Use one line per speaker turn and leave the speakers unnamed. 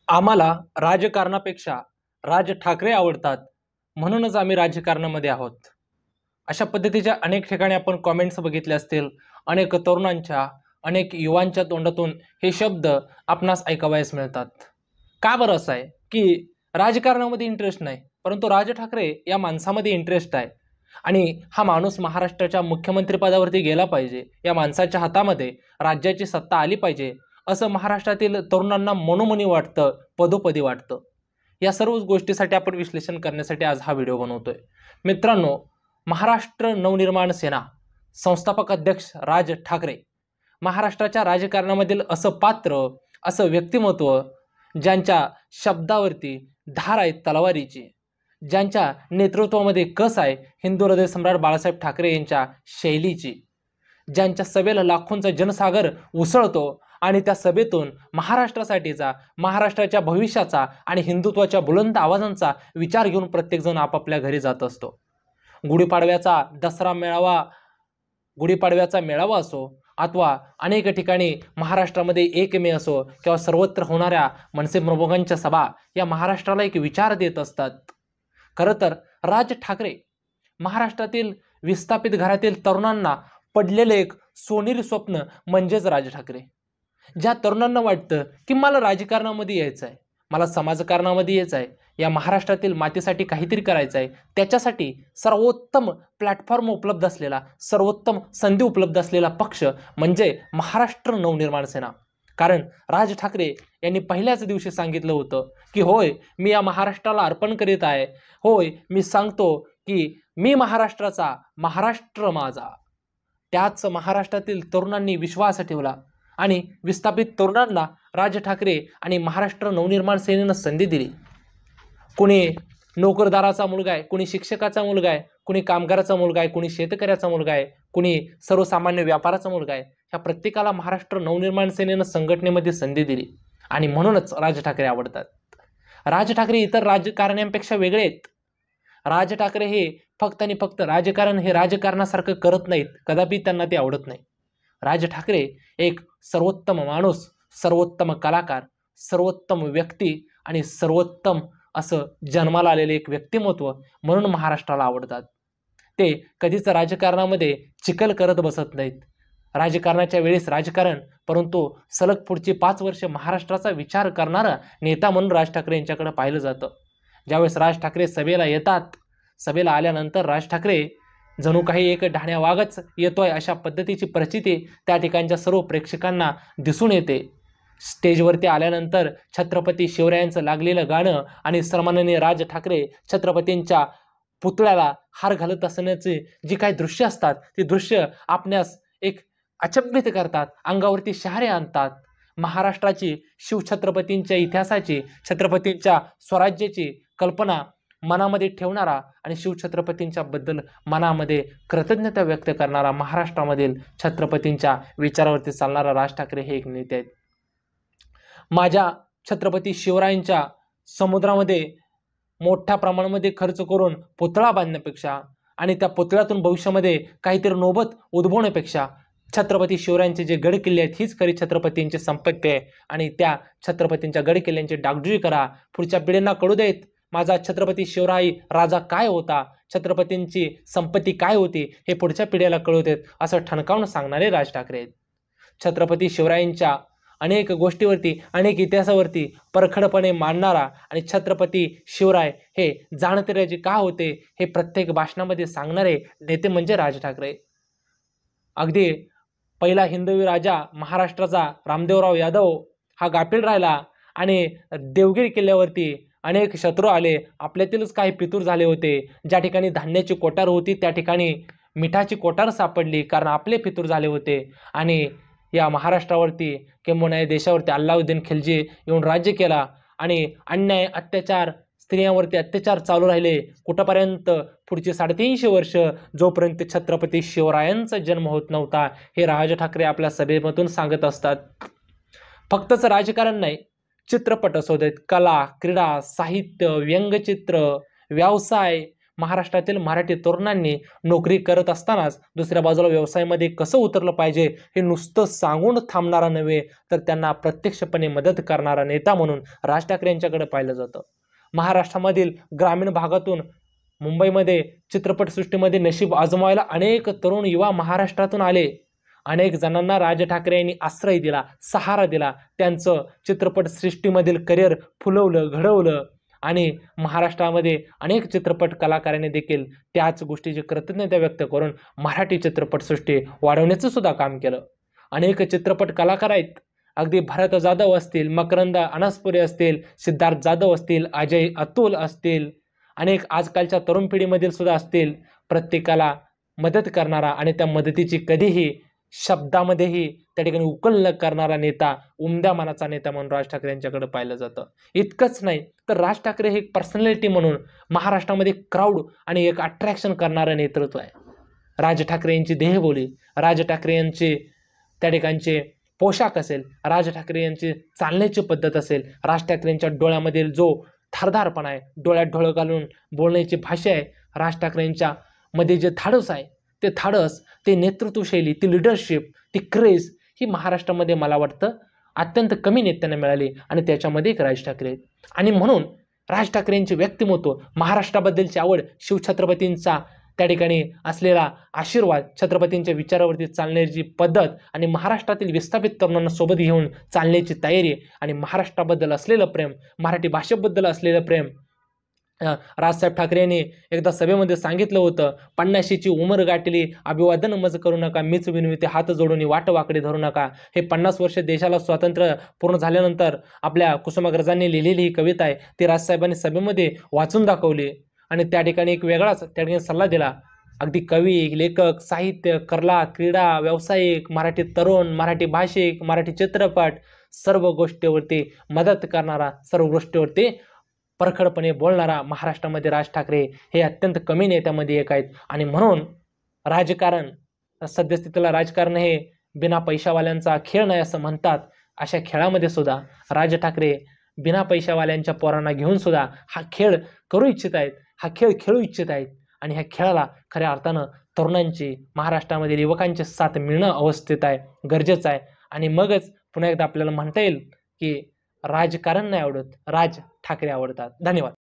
आम्हाला राजकारणापेक्षा राज ठाकरे आवडतात, म्हणूनच आम्ही राजकारणामध्ये आहोत. अशा पद्धतीच्या अनेक ठिकाणी आपण कॉमेंट्स बघितले असतील. अनेक तरुणांच्या, अनेक युवांच्या तोंडातून हे शब्द आपणास ऐकावयास मिळतात. का बरं असं आहे, की राजकारणामध्ये इंटरेस्ट नाही, परंतु राज ठाकरे या माणसामध्ये इंटरेस्ट आहे आणि हा माणूस महाराष्ट्राच्या मुख्यमंत्रीपदावरती गेला पाहिजे. या माणसाच्या हातामध्ये राज्याची सत्ता आली पाहिजे, असं महाराष्ट्रातील तरुणांना मनोमनी वाटतं, पदोपदी वाटतं. या सर्व गोष्टीसाठी आपण विश्लेषण करण्यासाठी आज हा व्हिडिओ बनवतोय. मित्रांनो, महाराष्ट्र नवनिर्माण सेना संस्थापक अध्यक्ष राज ठाकरे महाराष्ट्राच्या राजकारणामधील असं पात्र, असं व्यक्तिमत्व ज्यांच्या शब्दावरती धार आहे तलवारीची, ज्यांच्या नेतृत्वामध्ये कस आहे हिंदू हृदय सम्राट बाळासाहेब ठाकरे यांच्या शैलीची, ज्यांच्या सभेला लाखोंचा जनसागर उसळतो आणि त्या सभेतून महाराष्ट्रासाठीचा, महाराष्ट्राच्या भविष्याचा आणि हिंदुत्वाच्या बुलंद आवाजांचा विचार घेऊन प्रत्येकजण आपापल्या घरी जात असतो. गुढीपाडव्याचा दसरा मेळावा, गुढीपाडव्याचा मेळावा असो अथवा अनेक ठिकाणी महाराष्ट्रामध्ये 1 मे असो किंवा सर्वत्र होणाऱ्या मनसे प्रमुखांच्या सभा या महाराष्ट्राला एक विचार देत असतात. खरं तर राज ठाकरे महाराष्ट्रातील विस्थापित घरातील तरुणांना पडलेले एक सोनेरी स्वप्न म्हणजेच राज ठाकरे. ज्या तरुणांना वाटतं की मला राजकारणामध्ये यायचं आहे, मला समाजकारणामध्ये यायचं आहे, या महाराष्ट्रातील मातीसाठी काहीतरी करायचं आहे, त्याच्यासाठी सर्वोत्तम प्लॅटफॉर्म उपलब्ध असलेला, सर्वोत्तम संधी उपलब्ध असलेला पक्ष म्हणजे महाराष्ट्र नवनिर्माण सेना. कारण राज ठाकरे यांनी पहिल्याच दिवशी सांगितलं होतं की होय, मी या महाराष्ट्राला अर्पण करीत आहे, होय मी सांगतो की मी महाराष्ट्राचा, महाराष्ट्र माझा. त्याच महाराष्ट्रातील तरुणांनी विश्वास ठेवला आणि विस्थापित तरुणांना राज ठाकरे आणि महाराष्ट्र नवनिर्माण सेनेनं संधी दिली. कुणी नोकरदाराचा मुलगा आहे, कुणी शिक्षकाचा मुलगा आहे, कुणी कामगाराचा मुलगा आहे, कुणी शेतकऱ्याचा मुलगा आहे, कुणी सर्वसामान्य व्यापाराचा मुलगा आहे. ह्या प्रत्येकाला महाराष्ट्र नवनिर्माण सेनेनं संघटनेमध्ये संधी दिली आणि म्हणूनच राज ठाकरे आवडतात. राज ठाकरे इतर राजकारण्यांपेक्षा वेगळे आहेत. राज ठाकरे हे फक्त आणि फक्त राजकारण हे राजकारणासारखं करत नाहीत, कदापि त्यांना ते आवडत नाही. राज ठाकरे एक सर्वोत्तम माणूस, सर्वोत्तम कलाकार, सर्वोत्तम व्यक्ती आणि सर्वोत्तम असं जन्माला आलेले एक व्यक्तिमत्व म्हणून महाराष्ट्राला आवडतात. ते कधीच राजकारणामध्ये चिखल करत बसत नाहीत. राजकारणाच्या वेळेस राजकारण, परंतु सलग पुढची 5 वर्ष महाराष्ट्राचा विचार करणारा नेता म्हणून राज ठाकरे यांच्याकडे पाहिलं जातं. ज्यावेळेस राज ठाकरे सभेला येतात, सभेला आल्यानंतर राज ठाकरे जणू काही एक ढाण्या वाघच येतोय अशा पद्धतीची परिस्थिती त्या ठिकाणच्या सर्व प्रेक्षकांना दिसून येते. स्टेजवरती आल्यानंतर छत्रपती शिवरायांचं लागलेलं गाणं आणि सन्माननीय राज ठाकरे छत्रपतींच्या पुतळ्याला हार घालत असण्याचे जी काही दृश्य असतात, ती दृश्य आपणास एक अचंबित करतात, अंगावरती शहारे आणतात. महाराष्ट्राची, शिवछत्रपतींच्या इतिहासाची, छत्रपतींच्या स्वराज्याची कल्पना मनामध्ये ठेवणारा आणि शिवछत्रपतींच्या बद्दल मनामध्ये कृतज्ञता व्यक्त करणारा, महाराष्ट्रामधील छत्रपतींच्या विचारावरती चालणारा राज ठाकरे हे एक नेते आहेत. माझ्या छत्रपती शिवरायांच्या समुद्रामध्ये मोठ्या प्रमाणामध्ये खर्च करून पुतळा बांधण्यापेक्षा आणि त्या पुतळ्यातून भविष्यामध्ये काहीतरी नोबत उद्भवण्यापेक्षा छत्रपती शिवरायांचे जे गड किल्ले आहेत हीच खरी छत्रपतींची संपत्ती आहे आणि त्या छत्रपतींच्या गड किल्ल्यांची डागडुजी करा, पुढच्या पिढींना कळू देत माझा छत्रपती शिवराय राजा काय होता, छत्रपतींची संपत्ती काय होती हे पुढच्या पिढीला कळू देत, असं ठणकावून सांगणारे राज ठाकरे आहेत. छत्रपती शिवरायांच्या अनेक गोष्टीवरती, अनेक इतिहासावरती परखडपणे मांडणारा आणि छत्रपती शिवराय हे जाणतेराजे का होते हे प्रत्येक भाषणामध्ये सांगणारे नेते म्हणजे राज ठाकरे. अगदी पहिला हिंदवी राजा महाराष्ट्राचा रामदेवराव यादव हा गाफील राहिला आणि देवगिरी किल्ल्यावरती अनेक शत्रू आले, आपल्यातीलच काही पितूर झाले होते. ज्या ठिकाणी धान्याची कोठार होती त्या ठिकाणी मिठाची कोठार सापडली, कारण आपले पितूर झाले होते. आणि या महाराष्ट्रावरती किंबहुना या देशावरती अल्लाउद्दीन खिलजी येऊन राज्य केला आणि अन्याय, अत्याचार, स्त्रियांवरती अत्याचार चालू राहिले कुठंपर्यंत, पुढची 350 वर्ष, जोपर्यंत छत्रपती शिवरायांचा जन्म होत नव्हता. हे राज ठाकरे आपल्या सभेमधून सांगत असतात. फक्तच राजकारण नाही, चित्रपट असू देत, कला, क्रीडा, साहित्य, व्यंगचित्र, व्यवसाय, महाराष्ट्रातील मराठी तरुणांनी नोकरी करत असतानाच दुसऱ्या बाजूला व्यवसायामध्ये कसं उतरलं पाहिजे हे नुसतं सांगून थांबणारा नव्हे, तर त्यांना प्रत्यक्षपणे मदत करणारा नेता म्हणून राज ठाकरे यांच्याकडे पाहिलं जातं. महाराष्ट्रामधील ग्रामीण भागातून मुंबईमध्ये चित्रपटसृष्टीमध्ये नशीब आजमावायला अनेक तरुण युवा महाराष्ट्रातून आले. अनेक जणांना राज ठाकरे यांनी आश्रय दिला, सहारा दिला, त्यांचं चित्रपटसृष्टीमधील करिअर फुलवलं, घडवलं आणि महाराष्ट्रामध्ये अनेक चित्रपट कलाकारांनी देखील त्याच गोष्टीची कृतज्ञता व्यक्त करून मराठी चित्रपटसृष्टी वाढवण्याचं सुद्धा काम केलं. अनेक चित्रपट कलाकार आहेत, अगदी भरत जाधव असतील, मकरंद अनासपुरे असतील, सिद्धार्थ जाधव असतील, अजय अतुल असतील, अनेक आजकालच्या तरुण पिढीमधील सुद्धा असतील. प्रत्येकाला मदत करणारा आणि त्या मदतीची कधीही शब्दामध्येही त्या ठिकाणी उकल न करणारा नेता, उमद्या मनाचा नेता म्हणून राज ठाकरे यांच्याकडे पाहिलं जातं. इतकंच नाही तर राज ठाकरे हे एक पर्सनॅलिटी म्हणून महाराष्ट्रामध्ये क्राऊड आणि एक अट्रॅक्शन करणारं नेतृत्व आहे. राज ठाकरे यांची देहबोली, राज ठाकरे यांचे त्या ठिकाणचे पोशाख असेल, राज ठाकरे यांची चालण्याची पद्धत असेल, राज ठाकरे यांच्या डोळ्यामधील जो धारदारपणा आहे, डोळ्यात डोळं घालून बोलण्याची भाषा आहे, राज ठाकरे यांच्या मध्ये जे धाडस आहे, ते धाडस, ते नेतृत्वशैली, ती लिडरशिप, ती क्रेज ही महाराष्ट्रामध्ये मला वाटतं अत्यंत कमी नेत्यांना मिळाली आणि त्याच्यामध्ये एक राज ठाकरे आहेत. आणि म्हणून राज ठाकरेंचे व्यक्तिमत्व, महाराष्ट्राबद्दलची आवड, शिवछत्रपतींचा त्या ठिकाणी असलेला आशीर्वाद, छत्रपतींच्या विचारावरती चालण्याची पद्धत आणि महाराष्ट्रातील विस्थापित तरुणांना सोबत घेऊन चालण्याची तयारी आणि महाराष्ट्राबद्दल असलेलं प्रेम, मराठी भाषेबद्दल असलेलं प्रेम. राजसाहेब ठाकरे यांनी एकदा सभेमध्ये सांगितलं होतं, 50शीची उमर गाठली, अभिवादन मज करू नका, मीच विनविते हात जोडून वाट वाकडे धरू नका. हे 50 वर्ष देशाला स्वातंत्र्य पूर्ण झाल्यानंतर आपल्या कुसुमाग्रजांनी लिहिलेली ही कविता आहे, ती राजसाहेबांनी सभेमध्ये वाचून दाखवली आणि त्या ठिकाणी एक वेगळाच त्या ठिकाणी सल्ला दिला. अगदी कवी, लेखक, साहित्य, कला, क्रीडा, व्यावसायिक, मराठी तरुण, मराठी भाषिक, मराठी चित्रपट, सर्व गोष्टीवरती मदत करणारा, सर्व गोष्टीवरती परखडपणे बोलणारा महाराष्ट्रामध्ये राज ठाकरे हे अत्यंत कमी नेत्यामध्ये एक आहेत. आणि म्हणून राजकारण, सद्यस्थितीला राजकारण हे बिना पैशावाल्यांचा खेळ नाही असं म्हणतात. अशा खेळामध्ये सुद्धा राज ठाकरे बिना पैशावाल्यांच्या पोरांना घेऊन सुद्धा हा खेळ करू इच्छित आहेत, हा खेळ खेळू इच्छित आहेत. आणि ह्या खेळाला खऱ्या अर्थानं तरुणांची, महाराष्ट्रामधील युवकांची साथ मिळणं अवस्थित आहे, गरजेचं आहे. आणि मगच पुन्हा एकदा आपल्याला म्हणता येईल की राजकारण नाही आवडत, राज ठाकरे आवडतात. धन्यवाद.